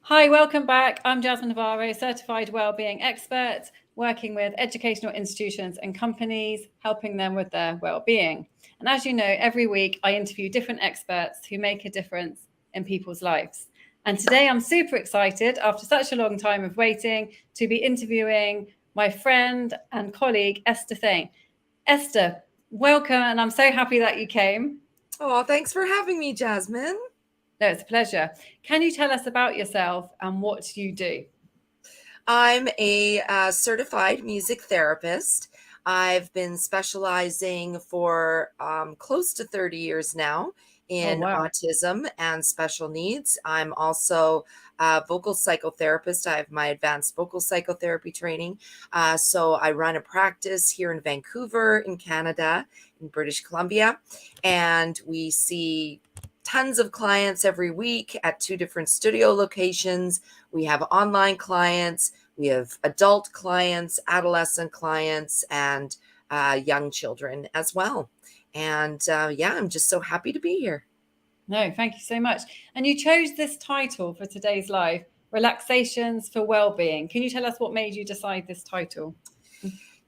Hi, welcome back. I'm Jasmine Navarro, certified wellbeing expert, working with educational institutions and companies, helping them with their well-being. And as you know, every week I interview different experts who make a difference in people's lives. And today I'm super excited, after such a long time of waiting, to be interviewing my friend and colleague, Esther Thane. Esther, welcome, and I'm so happy that you came. Oh, thanks for having me, Jasmine. No, it's a pleasure. Can you tell us about yourself and what you do? I'm a certified music therapist. I've been specializing for close to 30 years now Oh, in wow. autism and special needs. I'm also a vocal psychotherapist. I have my advanced vocal psychotherapy training. So I run a practice here in Vancouver, in Canada, in British Columbia, and we see tons of clients every week at two different studio locations. We have online clients, we have adult clients, adolescent clients, and young children as well. And yeah, I'm just so happy to be here. No, thank you so much. And you chose this title for today's live, Relaxations for Wellbeing. Can you tell us what made you decide this title?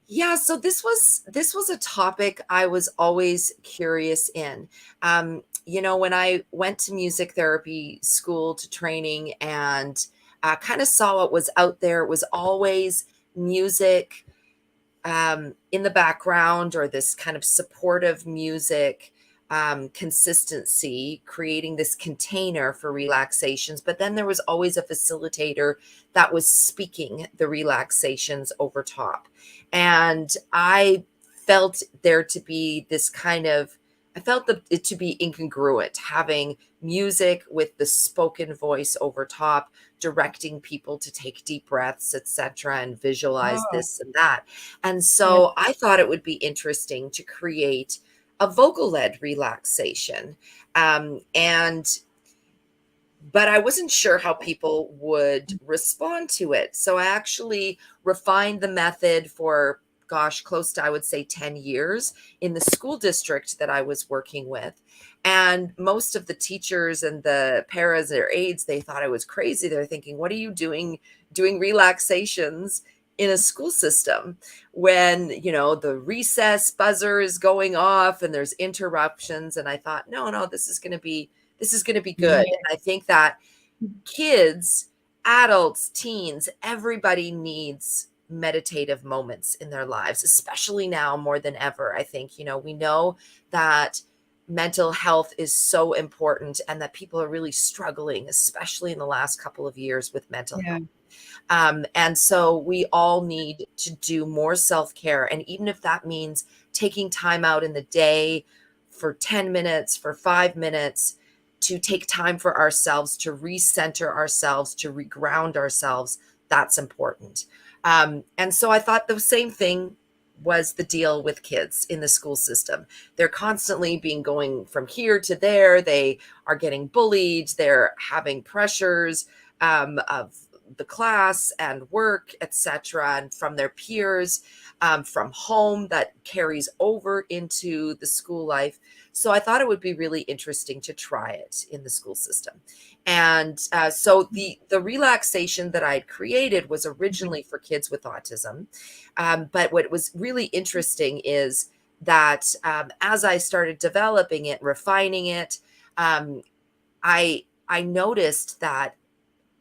Yeah, so this was a topic I was always curious in. When I went to music therapy school to training and kind of saw what was out there, it was always music in the background or this kind of supportive music consistency, creating this container for relaxations. But then there was always a facilitator that was speaking the relaxations over top. And I felt there to be this kind of, I felt it to be incongruent having music with the spoken voice over top, directing people to take deep breaths, etc., and visualize Oh, this and that. And yeah. so I thought it would be interesting to create a vocal led relaxation. And but I wasn't sure how people would respond to it. So I actually refined the method for, gosh, close to, I would say, 10 years in the school district that I was working with. And most of the teachers and the paras or aides, they thought I was crazy. They're thinking, what are you doing relaxations in a school system when, the recess buzzer is going off and there's interruptions? And I thought, no, this is going to be good. Yeah. And I think that kids, adults, teens, everybody needs meditative moments in their lives, especially now more than ever. I think, we know that mental health is so important and that people are really struggling, especially in the last couple of years with mental Yeah. health. And so we all need to do more self care. And even if that means taking time out in the day for 10 minutes, for 5 minutes, to take time for ourselves, to recenter ourselves, to reground ourselves, that's important. And so I thought the same thing was the deal with kids in the school system. They're constantly being going from here to there. They are getting bullied. They're having pressures of the class and work, etc., and from their peers, from home that carries over into the school life. So I thought it would be really interesting to try it in the school system. And so the relaxation that I had created was originally for kids with autism. But what was really interesting is that as I started developing it, refining it, um, I noticed that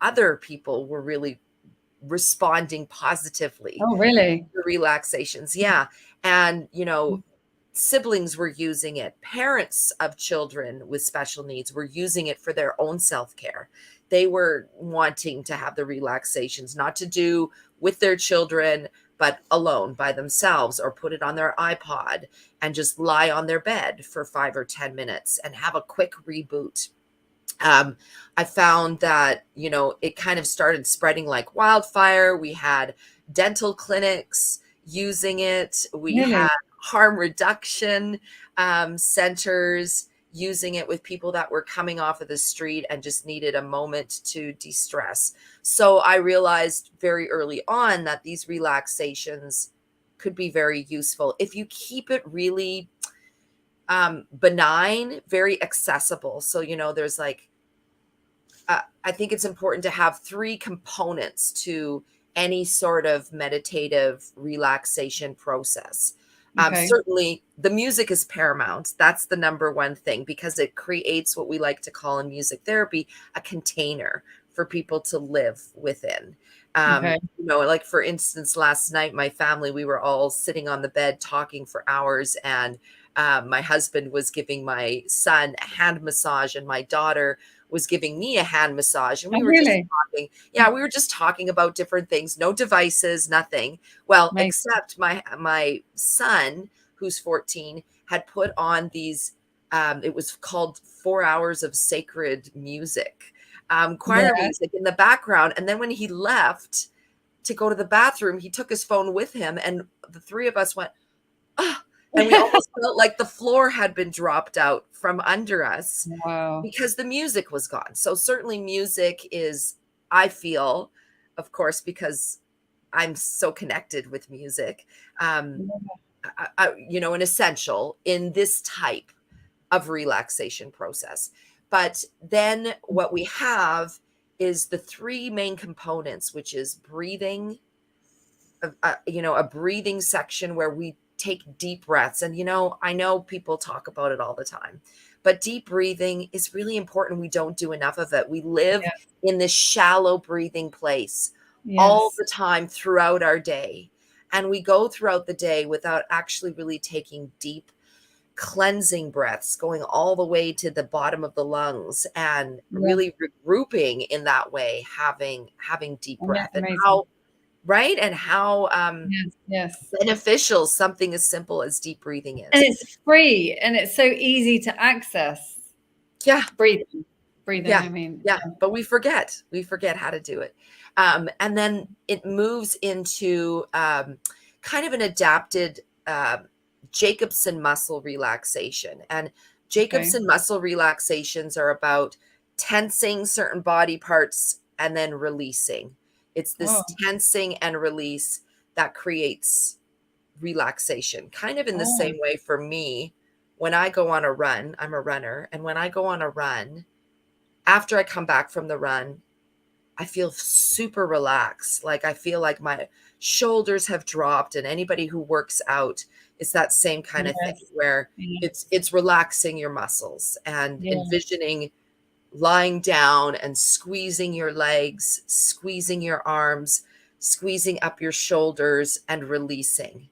other people were really responding positively Oh, really? to relaxations. Yeah. And, siblings were using it. Parents of children with special needs were using it for their own self care. They were wanting to have the relaxations, not to do with their children, but alone by themselves, or put it on their iPod and just lie on their bed for 5 or 10 minutes and have a quick reboot. um, I found that, it kind of started spreading like wildfire. We had dental clinics using it. We had Really? harm reduction centers using it with people that were coming off of the street and just needed a moment to de-stress. So I realized very early on that these relaxations could be very useful if you keep it really benign, very accessible. So, there's like I think it's important to have three components to any sort of meditative relaxation process. Okay. Certainly, the music is paramount. That's the number one thing because it creates what we like to call in music therapy a container for people to live within. Okay. Like for instance, last night, my family, we were all sitting on the bed talking for hours, and my husband was giving my son a hand massage, and my daughter was giving me a hand massage, and Oh, we were just really? talking. Yeah, we were just talking about different things, no devices, nothing. Well, Amazing. except my son, who's 14, had put on these it was called 4 hours of sacred music, choir Yeah. music in the background. And then when he left to go to the bathroom, he took his phone with him, and the three of us went, "Ah," and we almost felt like the floor had been dropped out from under us Wow. because the music was gone. So certainly music is, I feel, of course, because I'm so connected with music, um, Yeah. an essential in this type of relaxation process. But then what we have is the three main components, which is breathing, a breathing section where we take deep breaths. And, I know people talk about it all the time, but deep breathing is really important. We don't do enough of it. We live Yeah. in this shallow breathing place all Yes. the time throughout our day. And we go throughout the day without actually really taking deep cleansing breaths, going all the way to the bottom of the lungs and Yeah. really regrouping in that way, having deep Oh, yeah. breath. And Amazing. how right and how Yes. Yes. beneficial something as simple as deep breathing And is. it's free and it's so easy to access. Yeah, Breathing. Breathing, yeah, I mean. yeah. Yeah. But we forget how to do it. And then it moves into kind of an adapted Jacobson muscle relaxation. And Okay. Jacobson muscle relaxations are about tensing certain body parts and then releasing. It's Oh, this tensing and release that creates relaxation, kind of in the oh, same way for me. When I go on a run, I'm a runner, and when I go on a run, after I come back from the run, I feel super relaxed. Like I feel like my shoulders have dropped, and anybody who works out, it's that same kind of thing yes. where Yeah. it's relaxing your muscles and Yeah. envisioning lying down and squeezing your legs, squeezing your arms, squeezing up your shoulders and releasing.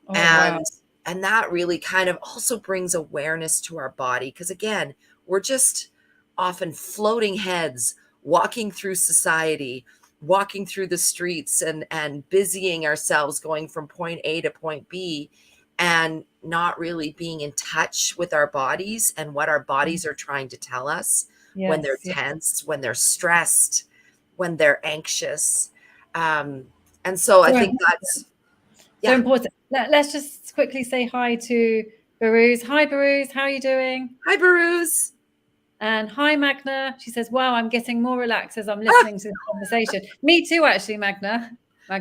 Oh, wow. And that really kind of also brings awareness to our body because again, we're just often floating heads walking through society, walking through the streets and busying ourselves going from point A to point B and not really being in touch with our bodies and what our bodies are trying to tell us when they're Yes. Yeah. tense, when they're stressed, when they're anxious. Um, and so I So think important. that's, So yeah. important. Let's just quickly say hi to Baruz. Hi, Baruz. How are you doing? Hi, Baruz. And hi, Magna. She says, wow, I'm getting more relaxed as I'm listening to this conversation. Me too, actually, Magda. Oh,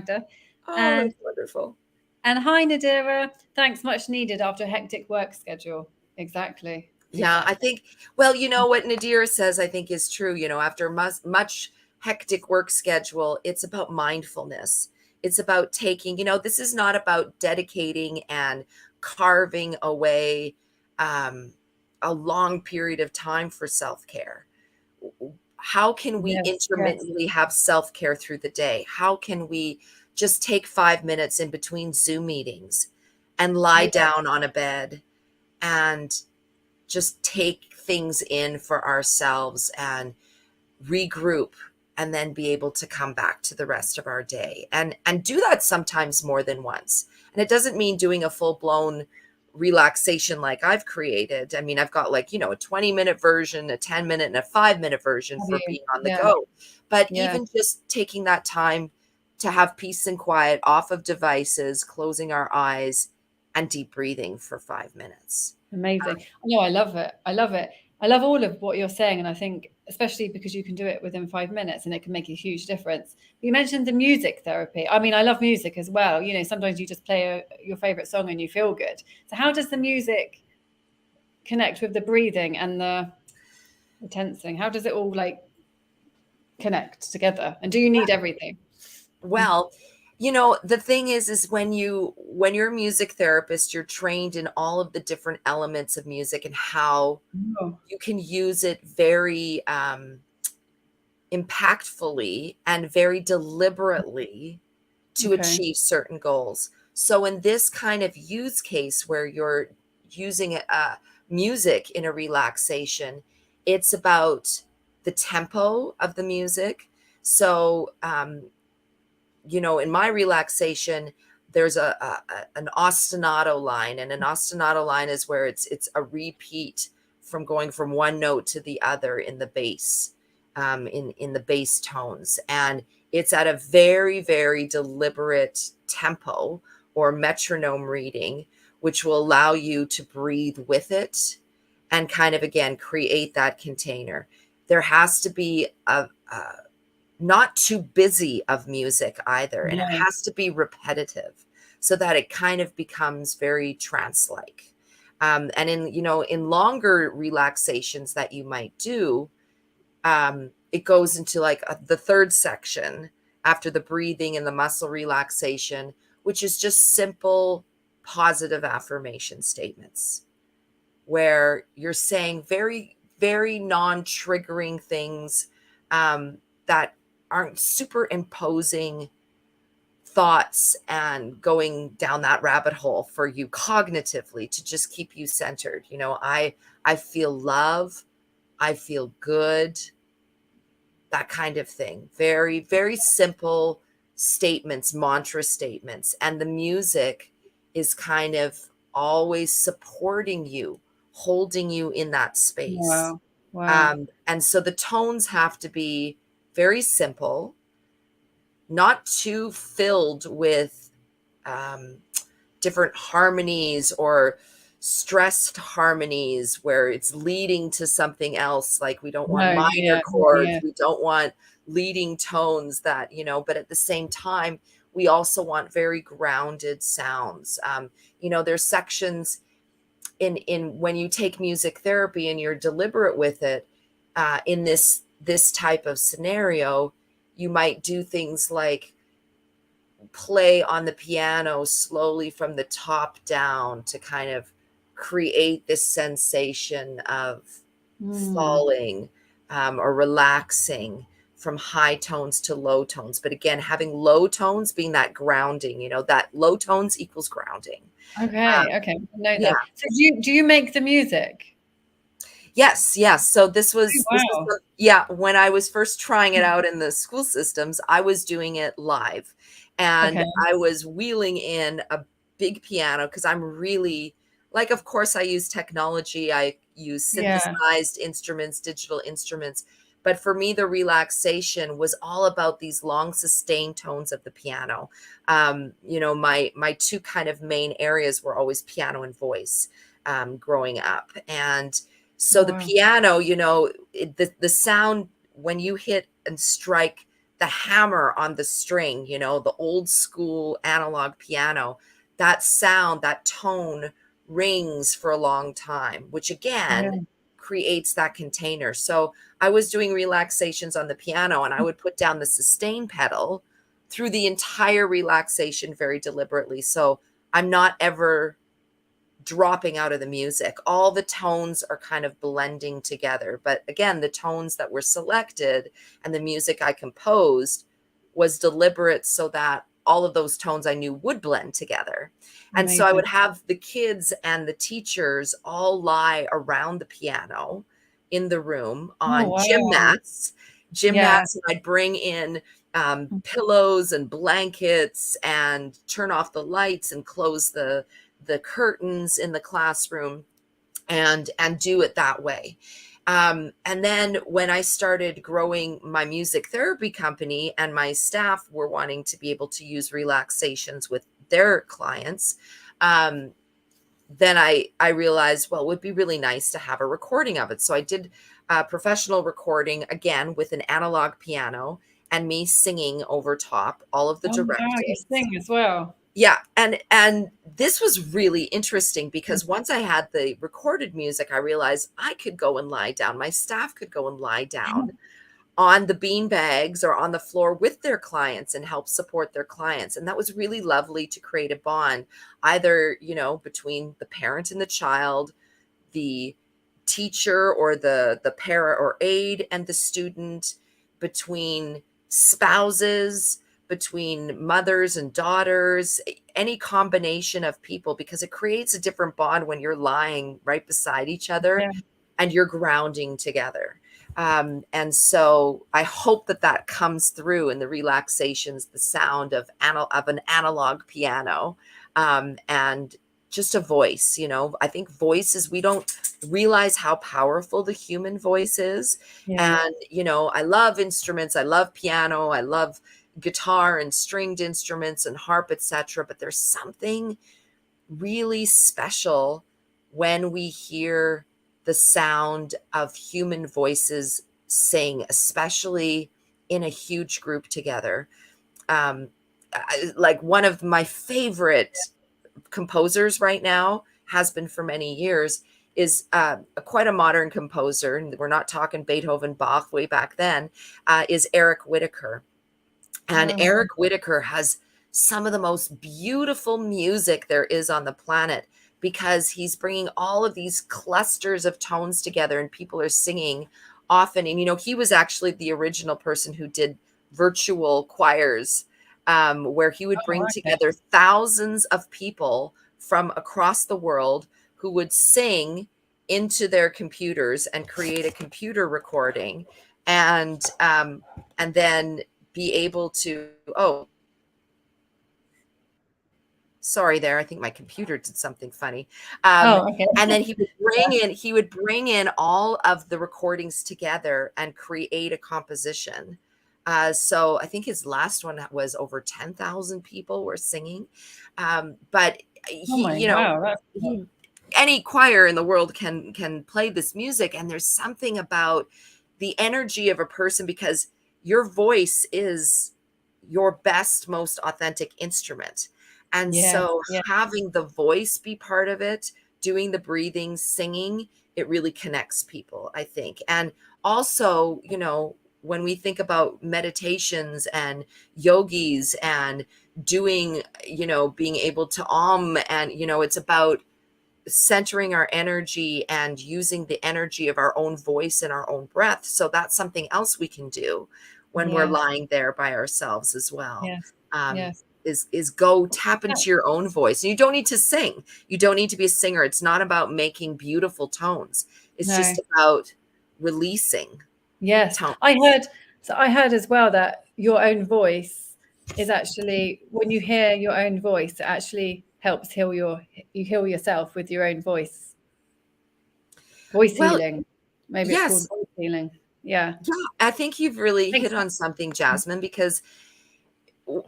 And that's wonderful. hi, Nadira. Thanks, much needed after a hectic work schedule. Exactly. Yeah, I Exactly. think, well, what Nadira says, I think is true. After much hectic work schedule, it's about mindfulness. It's about taking, this is not about dedicating and carving away um, a long period of time for self care. How can we Yes. Yes. intermittently have self care through the day? How can we just take 5 minutes in between Zoom meetings and lie Yeah. down on a bed and just take things in for ourselves and regroup and then be able to come back to the rest of our day and do that sometimes more than once. And it doesn't mean doing a full-blown relaxation like I've created. I mean, I've got like, a 20-minute version, a 10-minute and a 5-minute version Have for you? being on the Yeah. go. But Yeah. even just taking that time to have peace and quiet off of devices, closing our eyes and deep breathing for 5 minutes. Amazing. No, I love it. I love it. I love all of what you're saying. And I think, especially because you can do it within 5 minutes and it can make a huge difference. You mentioned the music therapy. I mean, I love music as well. Sometimes you just play your favorite song and you feel good. So, how does the music connect with the breathing and the tensing? How does it all connect together? And do you need everything? Well, the thing is when you're a music therapist, you're trained in all of the different elements of music and how Oh, you can use it very impactfully and very deliberately to okay. achieve certain goals. So in this kind of use case where you're using music in a relaxation, it's about the tempo of the music. So in my relaxation, there's an ostinato line, and an ostinato line is where it's a repeat from going from one note to the other in the bass, in the bass tones, and it's at a very, very deliberate tempo or metronome reading, which will allow you to breathe with it and kind of again create that container. There has to be a not too busy of music either. And it Yeah. has to be repetitive so that it kind of becomes very trance-like. And in longer relaxations that you might do, it goes into like the third section after the breathing and the muscle relaxation, which is just simple positive affirmation statements where you're saying very, very non-triggering things that aren't superimposing thoughts and going down that rabbit hole for you cognitively to just keep you centered. I feel love, I feel good, that kind of thing. Very, very simple statements, mantra statements. And the music is kind of always supporting you, holding you in that space. Wow. Wow. And so the tones have to be very simple, not too filled with um, different harmonies or stressed harmonies where it's leading to something else. Like we don't want No, minor yeah, chords, yeah, we don't want leading tones that, but at the same time, we also want very grounded sounds. There's sections in when you take music therapy and you're deliberate with it, in this type of scenario, you might do things like play on the piano slowly from the top down to kind of create this sensation of Mm, falling, or relaxing from high tones to low tones. But again, having low tones being that grounding, that low tones equals grounding. okay, okay. I know Yeah. that. So do you make the music? Yes, yes. So Oh, this was wow. yeah, when I was first trying it out in the school systems, I was doing it live. And Okay. I was wheeling in a big piano because I'm really like, of course I use technology. I use Yeah. synthesized instruments, digital instruments. But for me, the relaxation was all about these long sustained tones of the piano. My two kind of main areas were always piano and voice, growing up. And so Oh, the wow. piano, the sound when you hit and strike the hammer on the string, the old school analog piano, that sound, that tone rings for a long time, which Yeah. again creates that container. So I was doing relaxations on the piano and I would put down the sustain pedal through the entire relaxation very deliberately. So I'm not ever dropping out of the music. All the tones are kind of blending together. But again, the tones that were selected and the music I composed was deliberate so that all of those tones I knew would blend together. And so I Amazing. would have the kids and the teachers all lie around the piano in the room Oh, on wow. gym Yeah. mats, and I'd bring in pillows and blankets and turn off the lights and close the curtains in the classroom and do it that way. And then when I started growing my music therapy company and my staff were wanting to be able to use relaxations with their clients, then I realized, well, it would be really nice to have a recording of it. So I did a professional recording again with an analog piano and me singing over top all of the Oh, wow. You directives. sing as well. Yeah, and this was really interesting because once I had the recorded music, I realized I could go and lie down. My staff could go and lie down on the bean bags or on the floor with their clients and help support their clients. And that was really lovely to create a bond, either, between the parent and the child, the teacher or the para or aide and the student, between spouses, between mothers and daughters, any combination of people, because it creates a different bond when you're lying right beside each other Yeah. and you're grounding together. And so I hope that comes through in the relaxations, the sound of an analog piano, and just a voice. I think voices, we don't realize how powerful the human voice is. Yeah. And, I love instruments. I love piano. I love guitar and stringed instruments and harp, etc. But there's something really special when we hear the sound of human voices sing, especially in a huge group together. Like one of my favorite composers right now, has been for many years, is quite a modern composer, and we're not talking Beethoven, Bach way back then, is Eric Whitacre. And Oh, Eric Whitacre has some of the most beautiful music there is on the planet, because he's bringing all of these clusters of tones together and people are singing often. And, he was actually the original person who did virtual choirs, where he would bring okay. together thousands of people from across the world who would sing into their computers and create a computer recording, and then be able to, sorry there, I think my computer did something funny. Oh, okay. And then he would bring in all of the recordings together and create a composition. So I think his last one was over 10,000 people were singing. But Oh my, wow. That's any choir in the world can play this music, and there's something about the energy of a person, because your voice is your best, most authentic instrument. And yeah. so Yeah. having the voice be part of it, doing the breathing, singing, it really connects people, I think. And also, when we think about meditations and yogis and doing, being able to and, it's about centering our energy and using the energy of our own voice and our own breath. So that's something else we can do when we're Yeah. lying there by ourselves as well. Yes. Um, Yes. is go tap into your own voice. And you don't need to sing. You don't need to be a singer. It's not about making beautiful tones. It's No. just about releasing Yes. tones. I heard as well that your own voice is actually, when you hear your own voice, it actually helps you heal yourself with your own voice. Voice Well, healing. Maybe it's called yes. voice healing. Yeah. Yeah, I think you've really Makes hit on something, Jasmine, because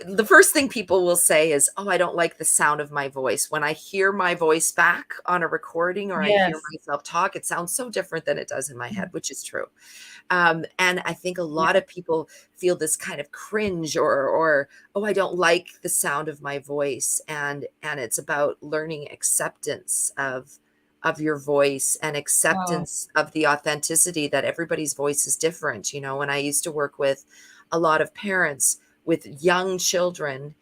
the first thing people will say is, "Oh, I don't like the sound of my voice." When I hear my voice back on a recording or I hear Yes. myself talk, it sounds so different than it does in my head, which is true. And I think a Yeah. lot of people feel this kind of cringe, or oh, I don't like the sound of my voice. And it's about learning acceptance of your voice, and Wow. acceptance of the authenticity that everybody's voice is different. When I used to work with a lot of parents with young children,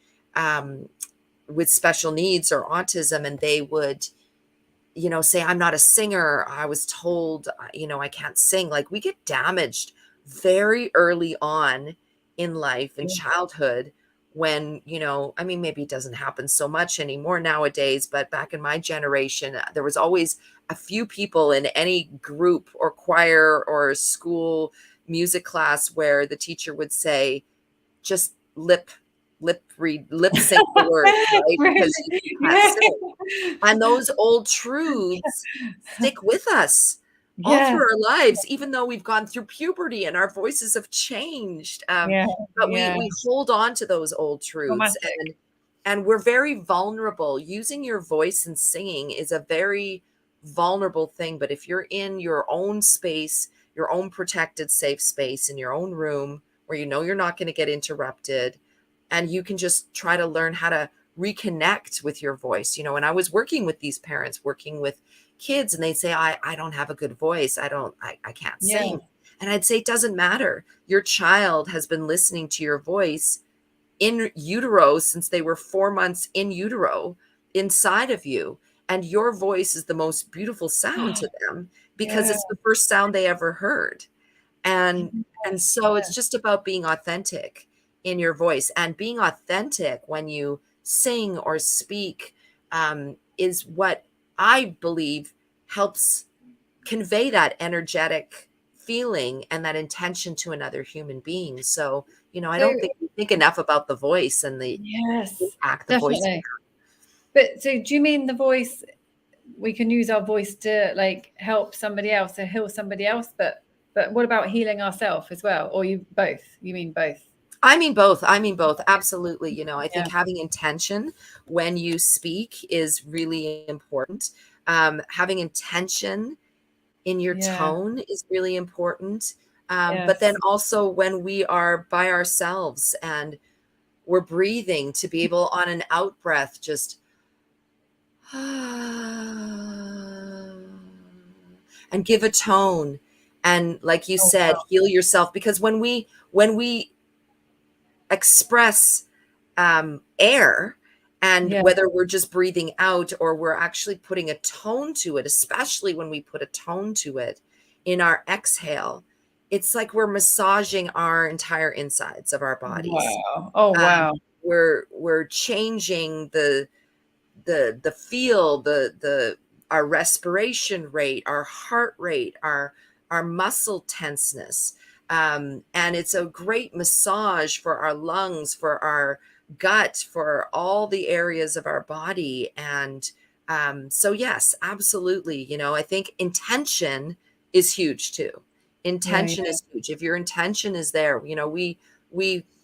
with special needs or autism, and they would, say, "I'm not a singer. I was told, I can't sing." Like, we get damaged very early on in life, in Yeah. childhood, when, I mean, maybe it doesn't happen so much anymore nowadays, but back in my generation, there was always a few people in any group or choir or school music class where the teacher would say, just lip sync the words, right? Because Really? you can't Yeah. sing. And those old truths stick with us all through Yes. our lives, even though we've gone through puberty and our voices have changed. Yeah. But Yeah. we hold on to those old truths, Traumatic. and we're very vulnerable. Using your voice and singing is a very vulnerable thing. But if you're in your own space, your own protected, safe space in your own room, where you're not going to get interrupted, and you can just try to learn how to reconnect with your voice. When I was working with these parents, working with kids, and they'd say, I don't have a good voice. I can't Yeah. sing. And I'd say it doesn't matter. Your child has been listening to your voice in utero since they were 4 months in utero inside of you. And your voice is the most beautiful sound to them because Yeah. it's the first sound they ever heard. And Yes. so it's just about being authentic in your voice, and being authentic when you sing or speak is what I believe helps convey that energetic feeling and that intention to another human being. So, I So don't think we think enough about the voice and the yes, impact the voice. definitely. But so do you mean the voice, we can use our voice to like help somebody else, to heal somebody else, but what about healing ourselves as well? Or you both? You mean both? I mean both. I mean both. Absolutely. I think Yeah. having intention when you speak is really important. Having intention in your Yeah. tone is really important. But then Yes. also when we are by ourselves and we're breathing, to be able on an out breath, just and give a tone. And like you Oh said, wow. heal yourself, because when we express air, and Yeah. whether we're just breathing out or we're actually putting a tone to it, especially when we put a tone to it in our exhale, it's like we're massaging our entire insides of our bodies. Wow. Oh um, wow. we're changing the feel, the our respiration rate, our heart rate, our muscle tenseness. And it's a great massage for our lungs, for our gut, for all the areas of our body. And so yes, absolutely. I think intention is huge too. Yeah. Intention Yeah. is huge. If your intention is there, we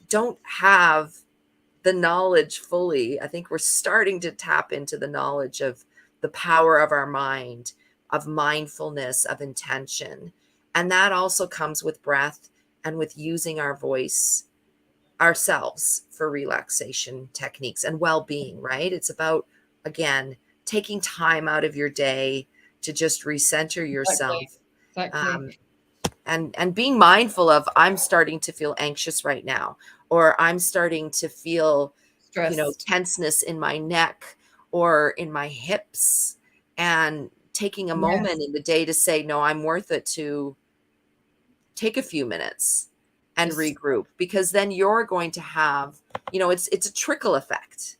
don't have the knowledge fully. I think we're starting to tap into the knowledge of the power of our mind, of mindfulness, of intention. And that also comes with breath and with using our voice ourselves for relaxation techniques and well-being, right? It's about, again, taking time out of your day to just recenter Exactly. yourself. Exactly. um, and being mindful of, I'm starting to feel anxious right now, or I'm starting to feel Stressed. tenseness in my neck or in my hips, and taking a moment Yes. in the day to say, no, I'm worth it to take a few minutes and Just regroup, because then you're going to have, it's a trickle effect.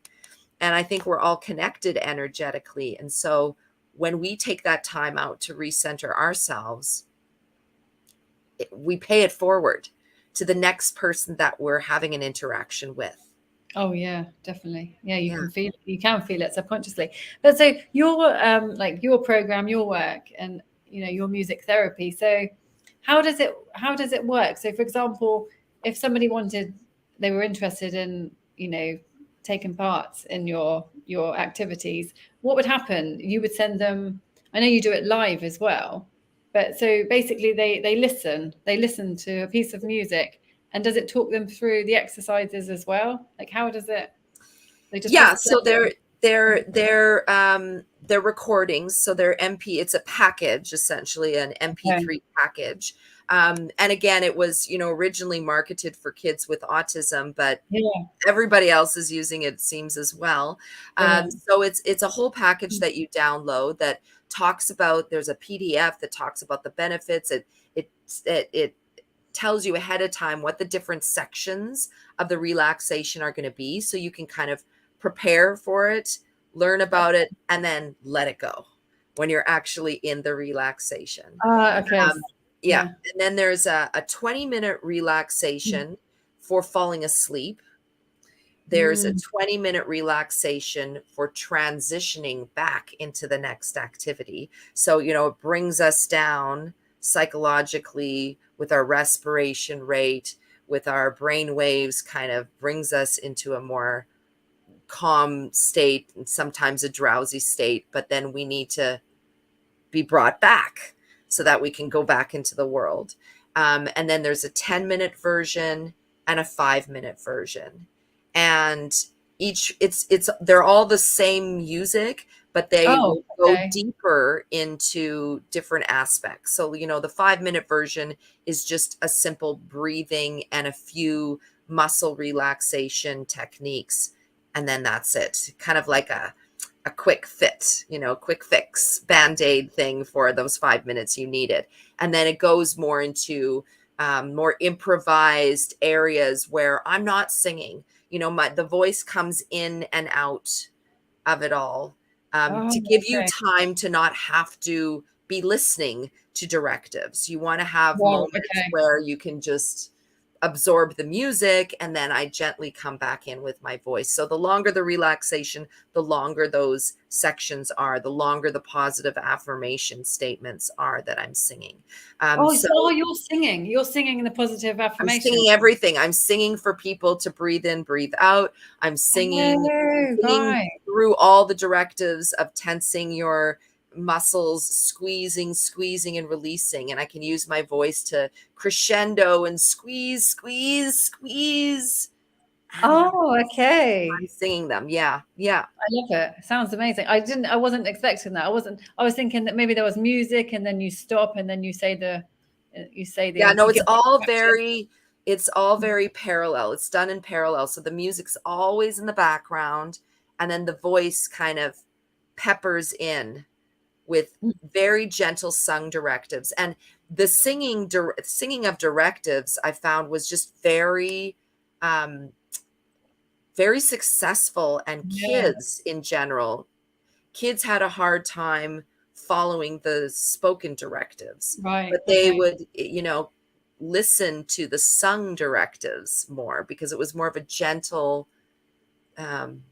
And I think we're all connected energetically. And so when we take that time out to recenter ourselves, we pay it forward to the next person that we're having an interaction with. oh yeah, definitely. Yeah, Yeah. you can feel it subconsciously. But so your like your program, your work, and your music therapy. So how does it work? So for example, if somebody they were interested in, taking part in your activities, what would happen? You would send them, I know you do it live as well, but so basically they listen to a piece of music, and does it talk them through the exercises as well? Like how does it? They just Yeah, listen so to they're recordings, so they're MP, it's a package, essentially an it. MP3 package. And again, it was, originally marketed for kids with autism, but Yeah, everybody else is using it seems as well. brilliant. So it's a whole package that you download that talks about, there's a PDF that talks about the benefits. It tells you ahead of time what the different sections of the relaxation are going to be, so you can kind of prepare for it, learn about it, and then let it go when you're actually in the relaxation. Ah, okay. um, yeah, Yeah. and then there's a 20-minute relaxation for falling asleep. There's a Mm, 20-minute relaxation for transitioning back into the next activity. So, it brings us down psychologically with our respiration rate, with our brain waves, kind of brings us into a more calm state and sometimes a drowsy state. But then we need to be brought back so that we can go back into the world. And then there's a 10-minute version and a 5-minute version. And each, they're all the same music, but they Oh, will go okay. deeper into different aspects. So, the 5-minute version is just a simple breathing and a few muscle relaxation techniques. And then that's it. Kind of like a quick fit, quick fix band-aid thing for those 5 minutes you needed. And then it goes more into more improvised areas where I'm not singing. The voice comes in and out of it all, Oh, to give you okay. time to not have to be listening to directives. You want to have Right, moments okay. where you can just absorb the music, and then I gently come back in with my voice. So the longer the relaxation, the longer those sections are, the longer the positive affirmation statements are that I'm singing. Oh, So so you're singing. You're singing the positive I'm affirmation. singing everything. I'm singing for people to breathe in, breathe out. I'm singing, Oh, singing right. through all the directives of tensing your muscles, squeezing and releasing. And I can use my voice to crescendo and squeeze. And Oh, I'm okay. singing them. Yeah. Yeah. I love it. Sounds amazing. I wasn't expecting that. I was thinking that maybe there was music and then you stop and then Yeah. No, you give the instruction. it's all very parallel. It's done in parallel. So the music's always in the background, and then the voice kind of peppers in with very gentle sung directives. And the singing of directives I found was just um very successful. And Yeah, kids had a hard time following the spoken directives, right. but they Okay. would, listen to the sung directives more, because it was more of a gentle um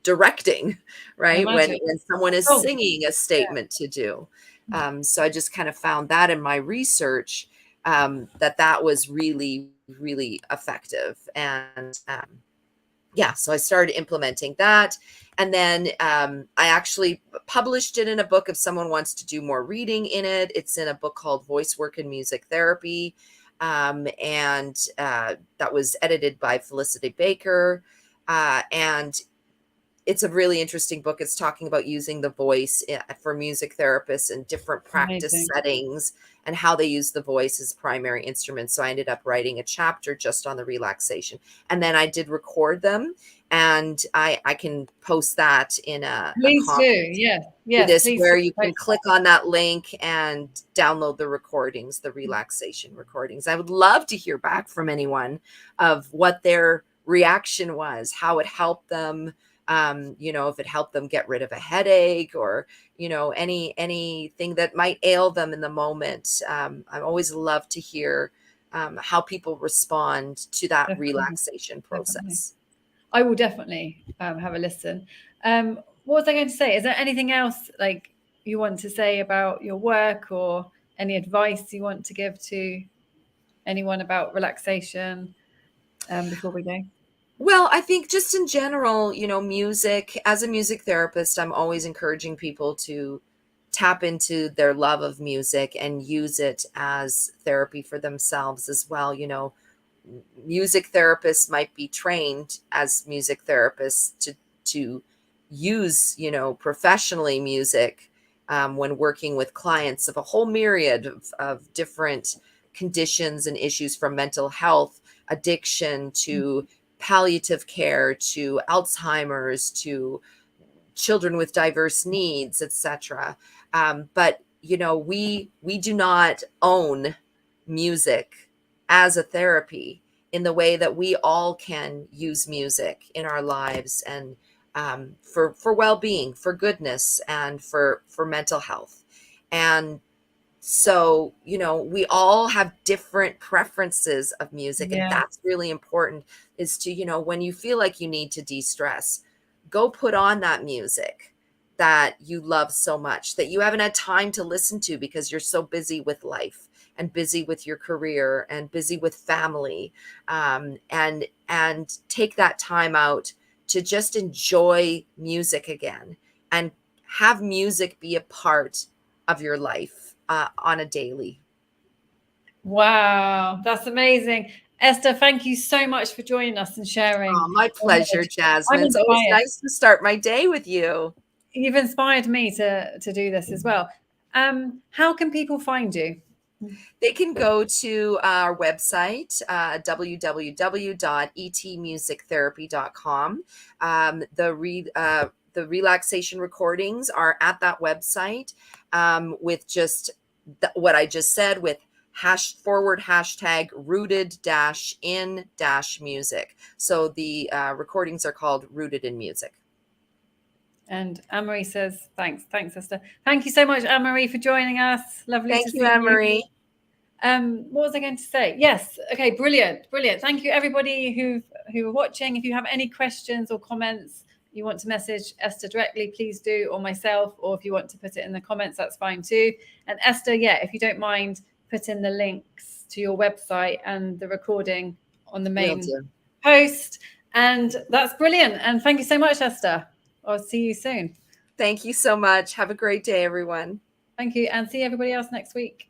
directing, I right? When imagine. someone is Oh, singing a statement to do. So I just kind of found that in my research, that was really, really effective. And yeah, so I started implementing that. And then I actually published it in a book if someone wants to do more reading in it. It's in a book called Voice Work and Music Therapy. And that was edited by Felicity Baker. And it's a really interesting book. It's talking about using the voice for music therapists in different practice amazing. settings, and how they use the voice as primary instrument. So I ended up writing a chapter just on the relaxation. And then I did record them, and I can post that in a Please do. comment Yes. to Yes. this, Please where do you can post click on that link and download the recordings, the relaxation recordings. I would love to hear back from anyone of what their reaction was, how it helped them, if it helped them get rid of a headache, or anything that might ail them in the moment. I always love to hear how people respond to that that. Definitely. relaxation Definitely. process. I will definitely have a listen. What was I going to say? Is there anything else like you want to say about your work, or any advice you want to give to anyone about relaxation before we go? Well, I think just in general, music, as a music therapist, I'm always encouraging people to tap into their love of music and use it as therapy for themselves as well. Music therapists might be trained as music therapists to use, professionally, music when working with clients of a whole myriad of different conditions and issues, from mental health, addiction, to palliative care, to Alzheimer's, to children with diverse needs, etc. But we do not own music as a therapy in the way that we all can use music in our lives, and for well-being, for goodness, and for mental health. And so, we all have different preferences of music, and Yeah. that's really important, is to, when you feel like you need to de-stress, go put on that music that you love so much, that you haven't had time to listen to because you're so busy with life, and busy with your career, and busy with family. And take that time out to just enjoy music again, and have music be a part of your life on a daily. Wow, that's amazing. Esther, thank you so much for joining us and Oh, sharing my your pleasure, knowledge. I'm Jasmine. It's always inspired. nice to start my day with you. you've inspired me to do this as well. How can people find you? They can go to our website, www.etmusictherapy.com. The relaxation recordings are at that website, with just what I just said, with #hashtag rooted-in-music. So the recordings are called Rooted in Music. And Anne-Marie says, thanks, Esther. Thank you so much, Anne-Marie, for joining us. Lovely to see you. Thank you, Anne-Marie. What was I going to say? Yes. Okay. Brilliant. Thank you, everybody who are watching. If you have any questions or comments, you want to message Esther directly, please do, or myself, or if you want to put it in the comments, that's fine too. And Esther, if you don't mind, put in the links to your website and the recording on the main post. And that's brilliant. And thank you so much, Esther. I'll see you soon. Thank you so much. Have a great day, everyone. Thank you. And see everybody else next week.